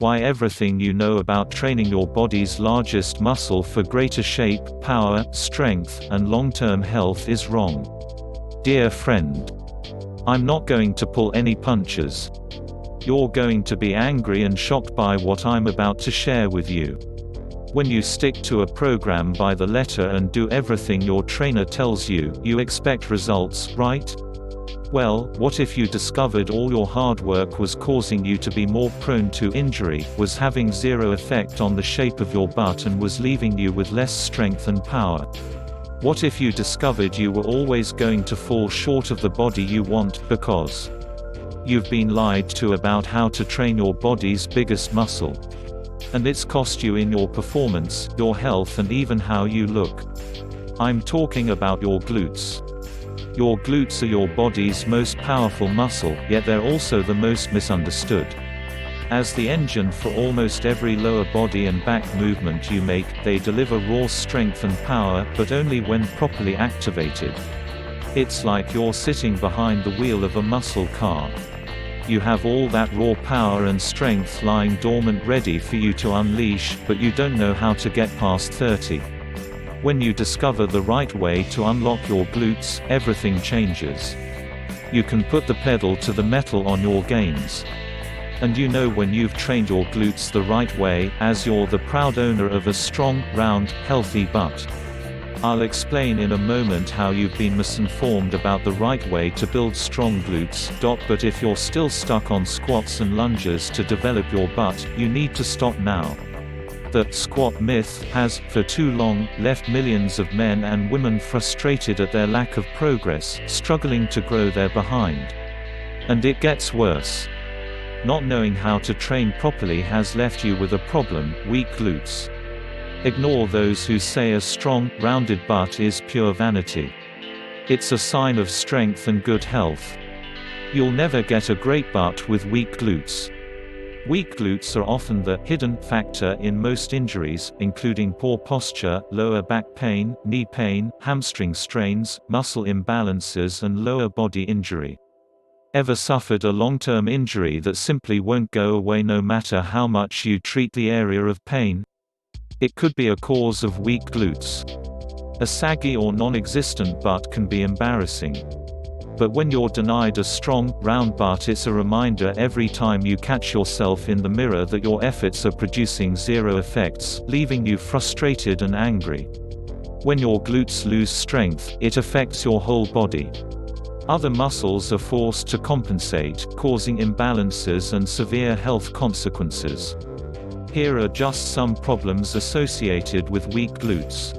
Why everything you know about training your body's largest muscle for greater shape, power, strength, and long-term health is wrong. Dear friend, I'm not going to pull any punches. You're going to be angry and shocked by what I'm about to share with you. When you stick to a program by the letter and do everything your trainer tells you, you expect results, right? Well, what if you discovered all your hard work was causing you to be more prone to injury, was having zero effect on the shape of your butt and was leaving you with less strength and power? What if you discovered you were always going to fall short of the body you want, because you've been lied to about how to train your body's biggest muscle? And it's cost you in your performance, your health, and even how you look. I'm talking about your glutes. Your glutes are your body's most powerful muscle, yet they're also the most misunderstood. As the engine for almost every lower body and back movement you make, they deliver raw strength and power, but only when properly activated. It's like you're sitting behind the wheel of a muscle car. You have all that raw power and strength lying dormant ready for you to unleash, but you don't know how to get past 30. When you discover the right way to unlock your glutes, everything changes. You can put the pedal to the metal on your gains. And you know when you've trained your glutes the right way, as you're the proud owner of a strong, round, healthy butt. I'll explain in a moment how you've been misinformed about the right way to build strong glutes. But if you're still stuck on squats and lunges to develop your butt, you need to stop now. The squat myth has, for too long, left millions of men and women frustrated at their lack of progress, struggling to grow their behind. And it gets worse. Not knowing how to train properly has left you with a problem: weak glutes. Ignore those who say a strong, rounded butt is pure vanity. It's a sign of strength and good health. You'll never get a great butt with weak glutes. Weak glutes are often the hidden factor in most injuries, including poor posture, lower back pain, knee pain, hamstring strains, muscle imbalances, and lower body injury. Ever suffered a long-term injury that simply won't go away no matter how much you treat the area of pain? It could be a cause of weak glutes. A saggy or non-existent butt can be embarrassing. But when you're denied a strong, round butt, it's a reminder every time you catch yourself in the mirror that your efforts are producing zero effects, leaving you frustrated and angry. When your glutes lose strength, it affects your whole body. Other muscles are forced to compensate, causing imbalances and severe health consequences. Here are just some problems associated with weak glutes.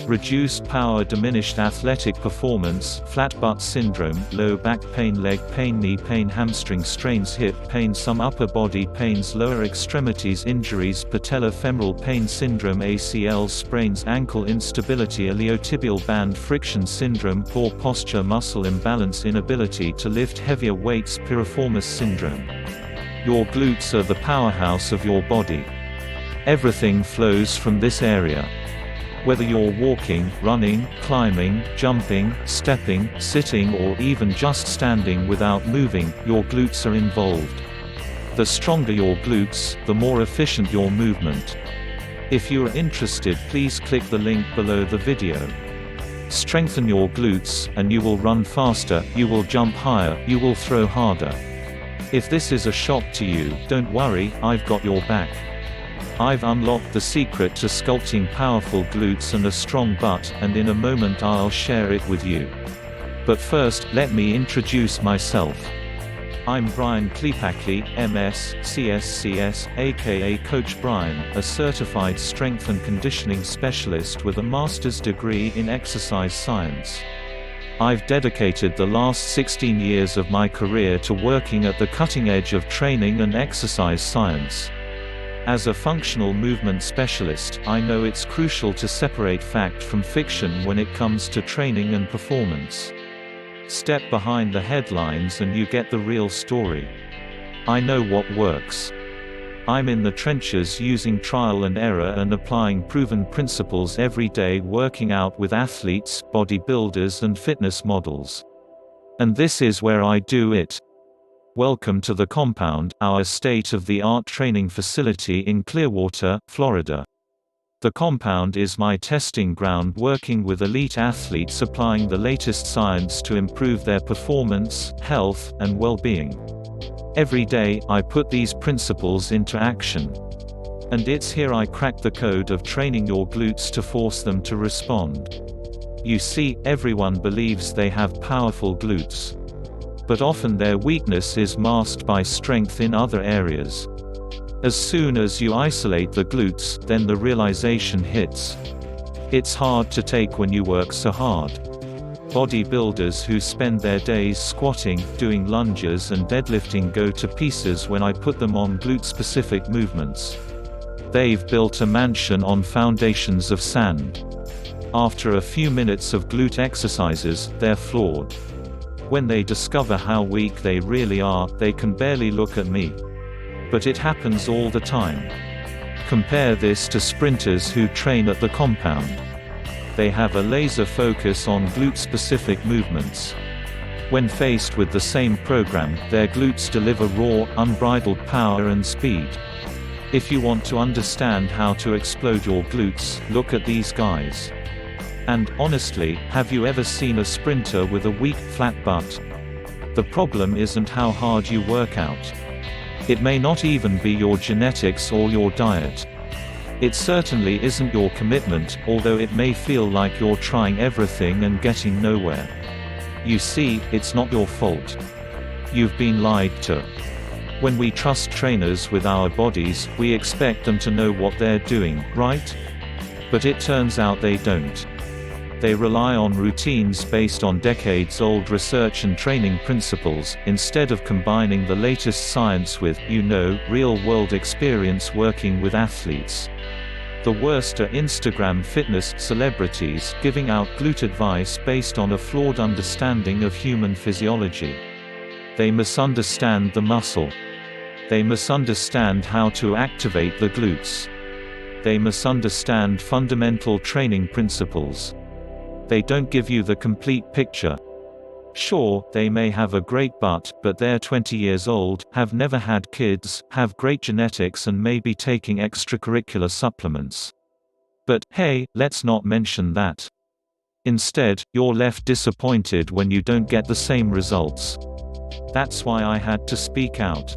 Reduced power, diminished athletic performance, flat butt syndrome, low back pain, leg pain, knee pain, hamstring strains, hip pain, some upper body pains, lower extremities injuries, patellofemoral pain syndrome, ACL sprains, ankle instability, iliotibial band friction syndrome, poor posture, muscle imbalance, inability to lift heavier weights, piriformis syndrome. Your glutes are the powerhouse of your body. Everything flows from this area. Whether you're walking, running, climbing, jumping, stepping, sitting, or even just standing without moving, your glutes are involved. The stronger your glutes, the more efficient your movement. If you are interested, please click the link below the video. Strengthen your glutes, and you will run faster, you will jump higher, you will throw harder. If this is a shock to you, don't worry, I've got your back. I've unlocked the secret to sculpting powerful glutes and a strong butt, and in a moment I'll share it with you. But first, let me introduce myself. I'm Brian Klepacki, MS, CSCS, aka Coach Brian, a certified strength and conditioning specialist with a master's degree in exercise science. I've dedicated the last 16 years of my career to working at the cutting edge of training and exercise science. As a functional movement specialist, I know it's crucial to separate fact from fiction when it comes to training and performance. Step behind the headlines and you get the real story. I know what works. I'm in the trenches using trial and error and applying proven principles every day, working out with athletes, bodybuilders and fitness models. And this is where I do it. Welcome to the Compound, our state-of-the-art training facility in Clearwater, Florida. The Compound is my testing ground, working with elite athletes applying the latest science to improve their performance, health, and well-being. Every day, I put these principles into action. And it's here I crack the code of training your glutes to force them to respond. You see, everyone believes they have powerful glutes. But often their weakness is masked by strength in other areas. As soon as you isolate the glutes, then the realization hits. It's hard to take when you work so hard. Bodybuilders who spend their days squatting, doing lunges and deadlifting go to pieces when I put them on glute-specific movements. They've built a mansion on foundations of sand. After a few minutes of glute exercises, they're floored. When they discover how weak they really are, they can barely look at me. But it happens all the time. Compare this to sprinters who train at the Compound. They have a laser focus on glute-specific movements. When faced with the same program, their glutes deliver raw, unbridled power and speed. If you want to understand how to explode your glutes, look at these guys. And, honestly, have you ever seen a sprinter with a weak, flat butt? The problem isn't how hard you work out. It may not even be your genetics or your diet. It certainly isn't your commitment, although it may feel like you're trying everything and getting nowhere. You see, it's not your fault. You've been lied to. When we trust trainers with our bodies, we expect them to know what they're doing, right? But it turns out they don't. They rely on routines based on decades-old research and training principles, instead of combining the latest science with, real-world experience working with athletes. The worst are Instagram fitness celebrities giving out glute advice based on a flawed understanding of human physiology. They misunderstand the muscle. They misunderstand how to activate the glutes. They misunderstand fundamental training principles. They don't give you the complete picture. Sure, they may have a great butt, but they're 20 years old, have never had kids, have great genetics and may be taking extracurricular supplements. But, hey, let's not mention that. Instead, you're left disappointed when you don't get the same results. That's why I had to speak out.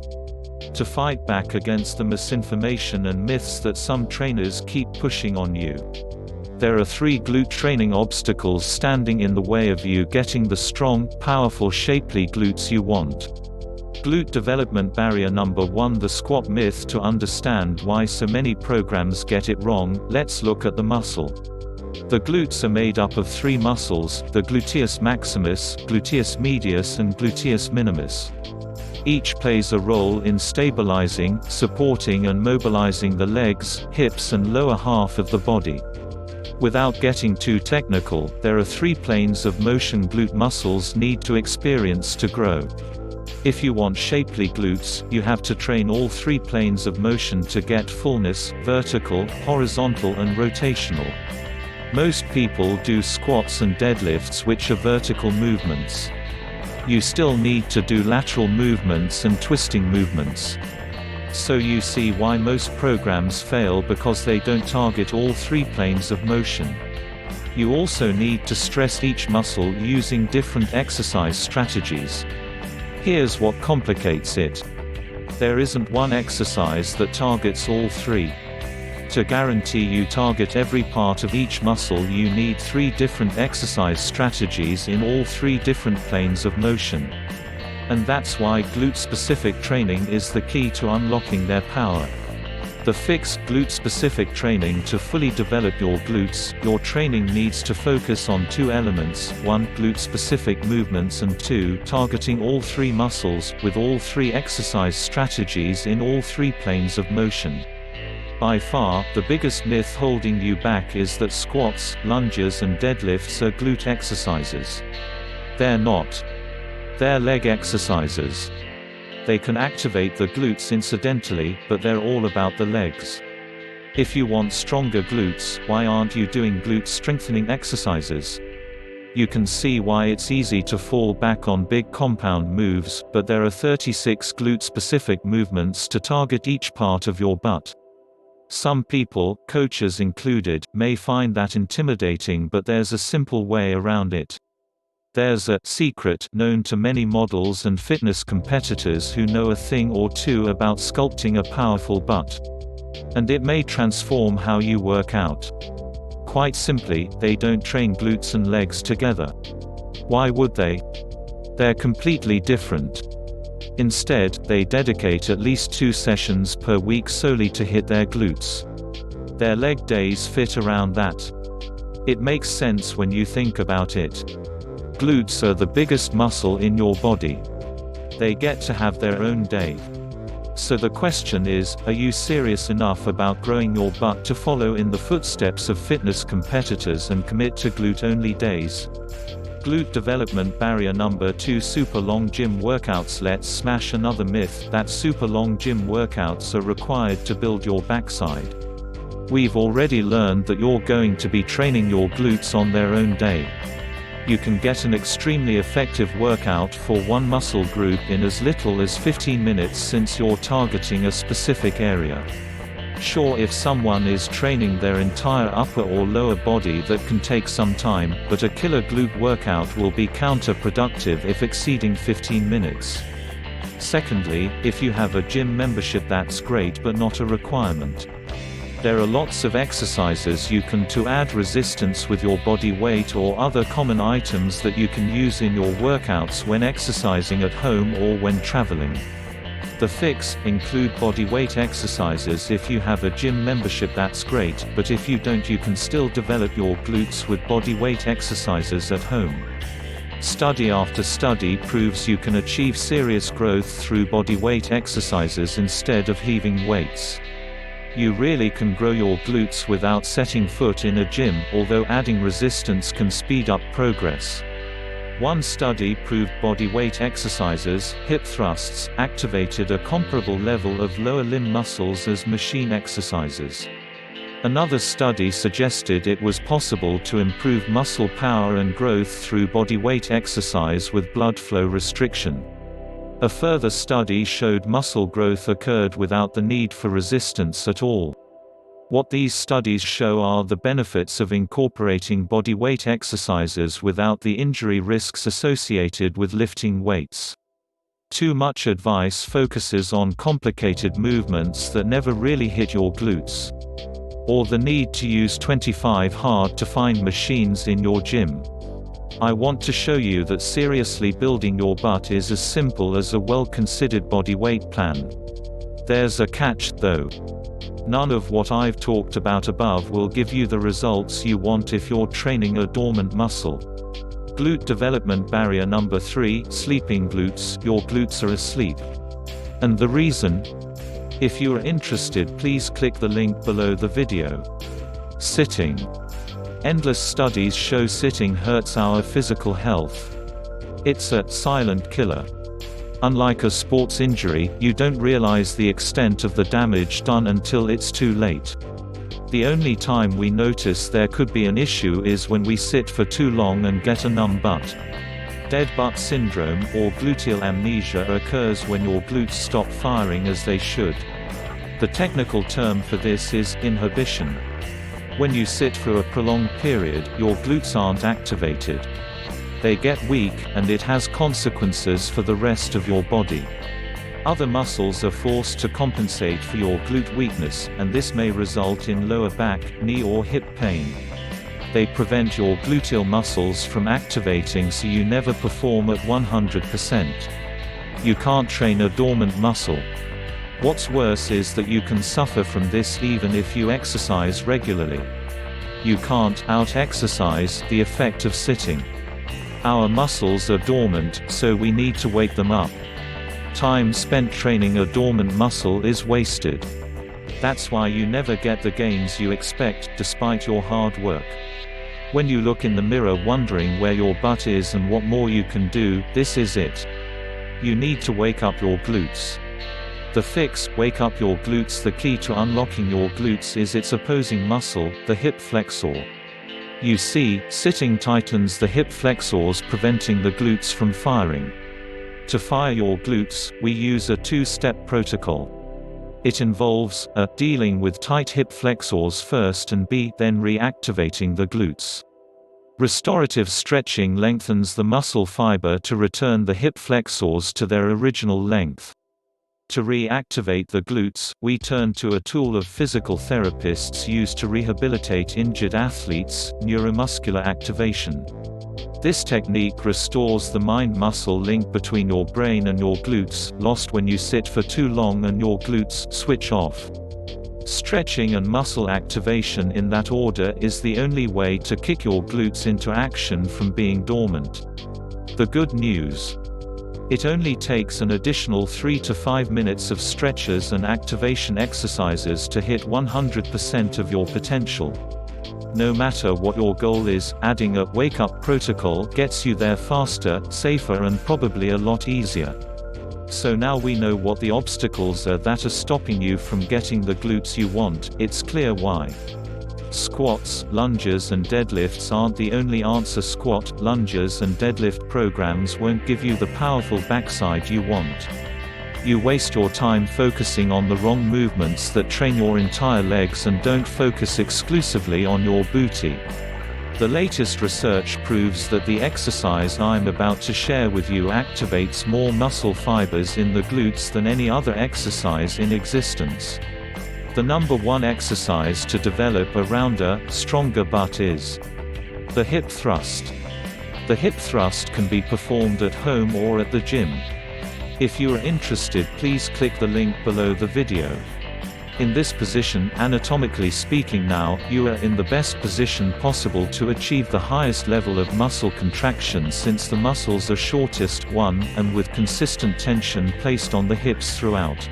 To fight back against the misinformation and myths that some trainers keep pushing on you. There are 3 glute training obstacles standing in the way of you getting the strong, powerful, shapely glutes you want. Glute development barrier number 1: the squat myth. To understand why so many programs get it wrong, let's look at the muscle. The glutes are made up of 3 muscles, the gluteus maximus, gluteus medius and gluteus minimus. Each plays a role in stabilizing, supporting and mobilizing the legs, hips and lower half of the body. Without getting too technical, there are 3 planes of motion glute muscles need to experience to grow. If you want shapely glutes, you have to train all 3 planes of motion to get fullness: vertical, horizontal and rotational. Most people do squats and deadlifts, which are vertical movements. You still need to do lateral movements and twisting movements. So you see why most programs fail, because they don't target all 3 planes of motion. You also need to stress each muscle using different exercise strategies. Here's what complicates it. There isn't one exercise that targets all 3. To guarantee you target every part of each muscle, you need 3 different exercise strategies in all 3 different planes of motion. And that's why glute-specific training is the key to unlocking their power. The fixed glute-specific training: to fully develop your glutes, your training needs to focus on 2 elements: 1, glute-specific movements and 2, targeting all 3 muscles, with all 3 exercise strategies in all 3 planes of motion. By far, the biggest myth holding you back is that squats, lunges and deadlifts are glute exercises. They're not. They're leg exercises. They can activate the glutes incidentally, but they're all about the legs. If you want stronger glutes, why aren't you doing glute strengthening exercises? You can see why it's easy to fall back on big compound moves, but there are 36 glute-specific movements to target each part of your butt. Some people, coaches included, may find that intimidating, but there's a simple way around it. There's a secret known to many models and fitness competitors who know a thing or two about sculpting a powerful butt. And it may transform how you work out. Quite simply, they don't train glutes and legs together. Why would they? They're completely different. Instead, they dedicate at least 2 sessions per week solely to hit their glutes. Their leg days fit around that. It makes sense when you think about it. Glutes are the biggest muscle in your body. They get to have their own day. So the question is, are you serious enough about growing your butt to follow in the footsteps of fitness competitors and commit to glute-only days? Glute development barrier number 2: super long gym workouts. Let's smash another myth, that super long gym workouts are required to build your backside. We've already learned that you're going to be training your glutes on their own day. You can get an extremely effective workout for one muscle group in as little as 15 minutes since you're targeting a specific area. Sure, if someone is training their entire upper or lower body, that can take some time, but a killer glute workout will be counterproductive if exceeding 15 minutes. Secondly, if you have a gym membership, that's great but not a requirement. There are lots of exercises you can to add resistance with your body weight or other common items that you can use in your workouts when exercising at home or when traveling. The fix: include body weight exercises. If you have a gym membership, that's great, but if you don't, you can still develop your glutes with body weight exercises at home. Study after study proves you can achieve serious growth through body weight exercises instead of heaving weights. You really can grow your glutes without setting foot in a gym, although adding resistance can speed up progress. One study proved body weight exercises, hip thrusts, activated a comparable level of lower limb muscles as machine exercises. Another study suggested it was possible to improve muscle power and growth through body weight exercise with blood flow restriction. A further study showed muscle growth occurred without the need for resistance at all. What these studies show are the benefits of incorporating body weight exercises without the injury risks associated with lifting weights. Too much advice focuses on complicated movements that never really hit your glutes. Or the need to use 25 hard-to-find machines in your gym. I want to show you that seriously building your butt is as simple as a well-considered body weight plan. There's a catch, though. None of what I've talked about above will give you the results you want if you're training a dormant muscle. Glute development barrier number 3: sleeping glutes. Your glutes are asleep. And the reason? If you are interested, please click the link below the video. Sitting. Endless studies show sitting hurts our physical health. It's a silent killer. Unlike a sports injury, you don't realize the extent of the damage done until it's too late. The only time we notice there could be an issue is when we sit for too long and get a numb butt. Dead butt syndrome, or gluteal amnesia, occurs when your glutes stop firing as they should. The technical term for this is inhibition. When you sit for a prolonged period, your glutes aren't activated. They get weak, and it has consequences for the rest of your body. Other muscles are forced to compensate for your glute weakness, and this may result in lower back, knee or hip pain. They prevent your gluteal muscles from activating, so you never perform at 100%. You can't train a dormant muscle. What's worse is that you can suffer from this even if you exercise regularly. You can't out-exercise the effect of sitting. Our muscles are dormant, so we need to wake them up. Time spent training a dormant muscle is wasted. That's why you never get the gains you expect, despite your hard work. When you look in the mirror wondering where your butt is and what more you can do, this is it. You need to wake up your glutes. The fix: wake up your glutes. The key to unlocking your glutes is its opposing muscle, the hip flexor. You see, sitting tightens the hip flexors, preventing the glutes from firing. To fire your glutes, we use a two-step protocol. It involves a. Dealing with tight hip flexors first, and b. then reactivating the glutes. Restorative stretching lengthens the muscle fiber to return the hip flexors to their original length. To reactivate the glutes, we turn to a tool of physical therapists use to rehabilitate injured athletes: neuromuscular activation. This technique restores the mind-muscle link between your brain and your glutes, lost when you sit for too long and your glutes switch off. Stretching and muscle activation in that order is the only way to kick your glutes into action from being dormant. The good news: it only takes an additional 3 to 5 minutes of stretches and activation exercises to hit 100% of your potential. No matter what your goal is, adding a wake-up protocol gets you there faster, safer, and probably a lot easier. So now we know what the obstacles are that are stopping you from getting the glutes you want. It's clear why. Squats, lunges and deadlifts aren't the only answer. Squat, lunges and deadlift programs won't give you the powerful backside you want. You waste your time focusing on the wrong movements that train your entire legs and don't focus exclusively on your booty. The latest research proves that the exercise I'm about to share with you activates more muscle fibers in the glutes than any other exercise in existence. The number one exercise to develop a rounder, stronger butt is the hip thrust. The hip thrust can be performed at home or at the gym. If you are interested, please click the link below the video. In this position, anatomically speaking now, you are in the best position possible to achieve the highest level of muscle contraction since the muscles are shortest, and with consistent tension placed on the hips throughout.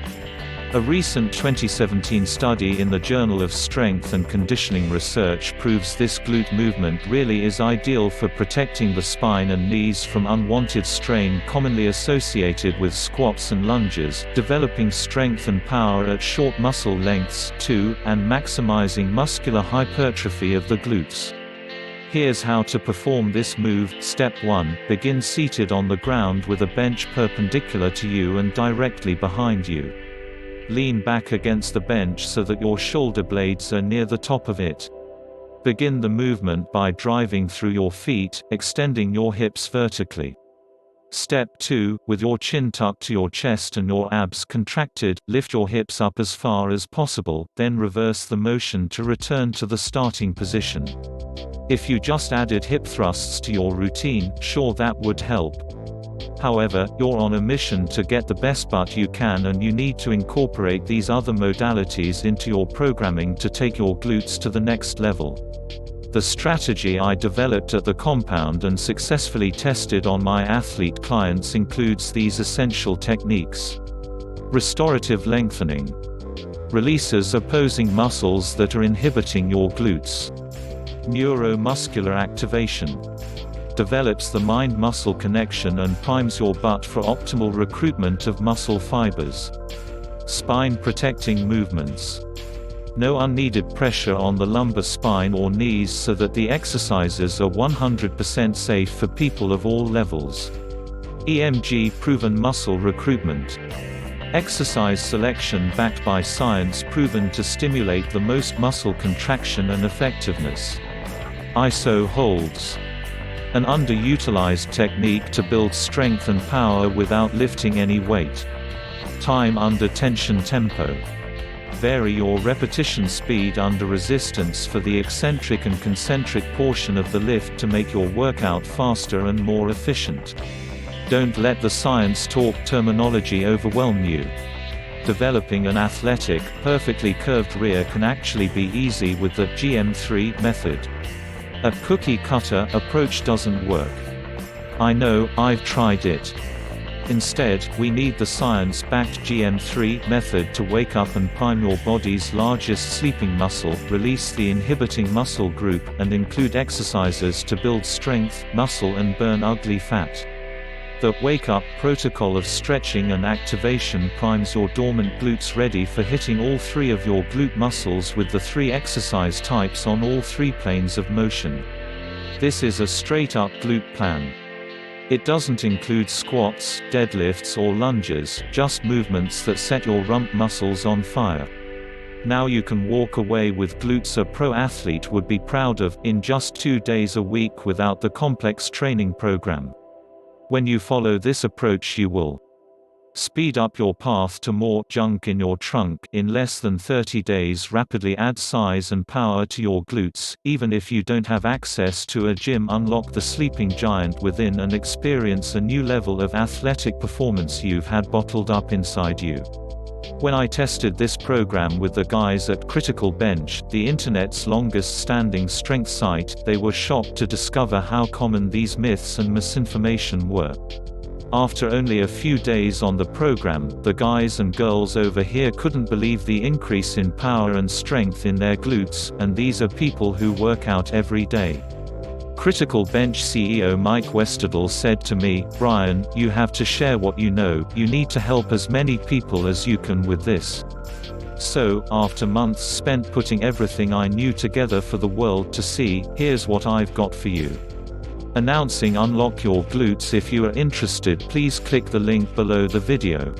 A recent 2017 study in the Journal of Strength and Conditioning Research proves this glute movement really is ideal for protecting the spine and knees from unwanted strain commonly associated with squats and lunges, developing strength and power at short muscle lengths too, and maximizing muscular hypertrophy of the glutes. Here's how to perform this move. Step 1. Begin seated on the ground with a bench perpendicular to you and directly behind you. Lean back against the bench so that your shoulder blades are near the top of it. Begin the movement by driving through your feet, extending your hips vertically. Step 2, with your chin tucked to your chest and your abs contracted, lift your hips up as far as possible, then reverse the motion to return to the starting position. If you just added hip thrusts to your routine, sure, that would help. However, you're on a mission to get the best butt you can, and you need to incorporate these other modalities into your programming to take your glutes to the next level. The strategy I developed at the compound and successfully tested on my athlete clients includes these essential techniques. Restorative lengthening. Releases opposing muscles that are inhibiting your glutes. Neuromuscular activation. Develops the mind-muscle connection and primes your butt for optimal recruitment of muscle fibers. Spine-protecting movements. No unneeded pressure on the lumbar spine or knees so that the exercises are 100% safe for people of all levels. EMG-proven muscle recruitment. Exercise selection backed by science proven to stimulate the most muscle contraction and effectiveness. ISO holds. An underutilized technique to build strength and power without lifting any weight. Time under tension tempo. Vary your repetition speed under resistance for the eccentric and concentric portion of the lift to make your workout faster and more efficient. Don't let the science talk terminology overwhelm you. Developing an athletic, perfectly curved rear can actually be easy with the GM3 method. A cookie-cutter approach doesn't work. I know, I've tried it. Instead, we need the science-backed GM3 method to wake up and prime your body's largest sleeping muscle, release the inhibiting muscle group, and include exercises to build strength, muscle and burn ugly fat. The wake-up protocol of stretching and activation primes your dormant glutes ready for hitting all three of your glute muscles with the 3 exercise types on all 3 planes of motion. This is a straight-up glute plan. It doesn't include squats, deadlifts or lunges, just movements that set your rump muscles on fire. Now you can walk away with glutes a pro athlete would be proud of, in just 2 days a week without the complex training program. When you follow this approach, you will speed up your path to more junk in your trunk in less than 30 days, rapidly add size and power to your glutes, even if you don't have access to a gym, unlock the sleeping giant within and experience a new level of athletic performance you've had bottled up inside you. When I tested this program with the guys at Critical Bench, the internet's longest-standing strength site, they were shocked to discover how common these myths and misinformation were. After only a few days on the program, the guys and girls over here couldn't believe the increase in power and strength in their glutes, and these are people who work out every day. Critical Bench CEO Mike Westerdahl said to me, "Brian, you have to share what you know, you need to help as many people as you can with this." So, after months spent putting everything I knew together for the world to see, here's what I've got for you. Announcing Unlock Your Glutes. If you are interested, please click the link below the video.